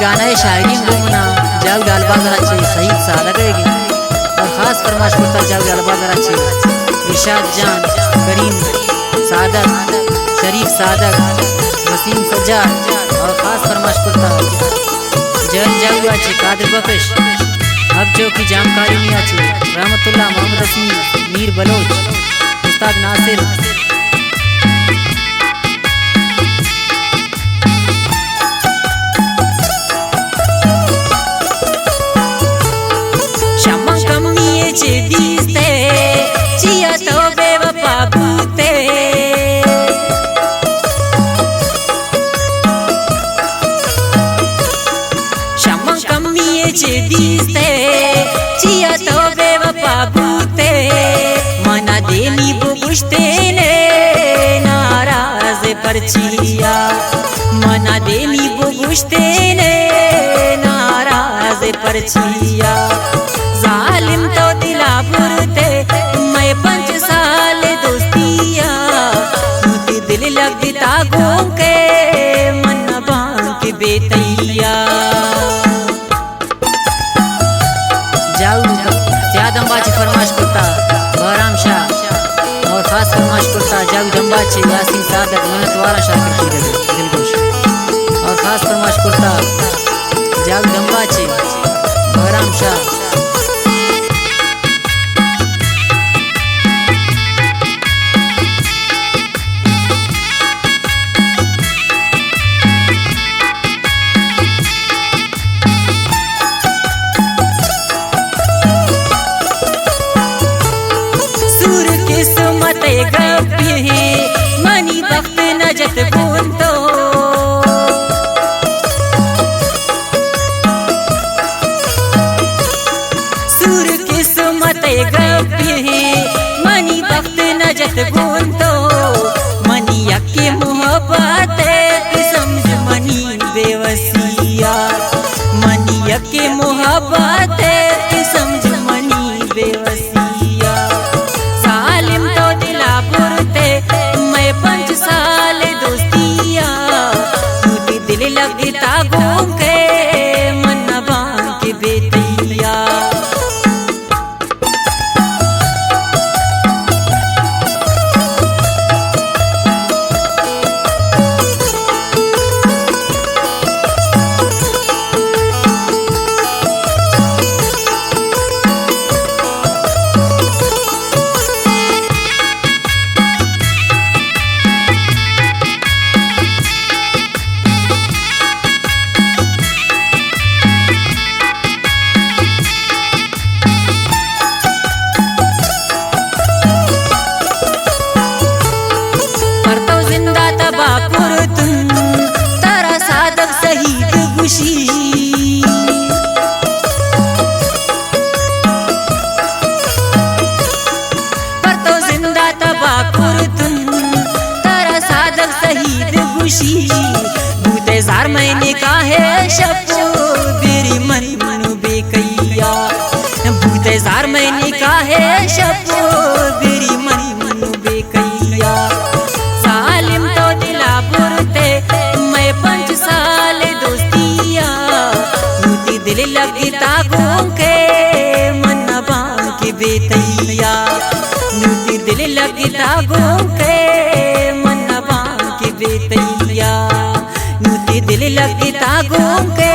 गाना है शायरी घूमना जाग डालबा कराची सही सादा करेगी और खास फरमाश करता जाग डालबा कराची इरशाद जान करीम सादक शरीफ सादक वसीम सज्जाद और खास फरमाश करता जन जागुआ चे कादिर बख्श अब जो की जानकारी नहीं आची रहमतुल्लाह मोहम्मद रस्मी मीर बलोच उस्ताद नासिर चिया तो बेवफा बूते मना देनी बुगुश्ते ने नाराज परचिया मना देनी बुगुश्ते ने नाराज परचिया जालिम तो दिला बुरते मैं 5 साल दोस्तिया मुझे दिल लगता घूम के मन बांक बेतैया जंबाची फरमाश करता बहराम शाह और खास फरमाश करता जाग जंबाची यासीन सादक मेहनत वाला शाकिर की दिलगोश और खास फरमाश करता जाग जंबाची बहराम शाह मनी वक्त नजत बूंदो सुर किस्मत गप्पी मनी वक्त नजत बूंदो मनी यकी मोहब्बत समझ मनी बेवसिया मनी यकी मोहब्बत समझ मनी बेवसिया सालिम तो दिला पुरते मैं 5 साल दोस्तिया मुझे दिल लगता घूम के मन बांक बेतैया बापुर तुम तारा सादक शहीद खुशी पर तो जिंदा तबाकुर तुम तारा सादक शहीद खुशी भूते जार मैंने काहे शब्दों बेरी मन मनु बेकैया भूते जार मैंने काहे शब्दों बेरी मन मनु बेकैया सालिम तो दिला पुरते मैं 5 साल दोस्तिया मुझे दिल लगता घूम के मन बांक बेतैया मुझे दिल लगता घूम के मन बांक बेतैया मुझे दिल लगता घूम के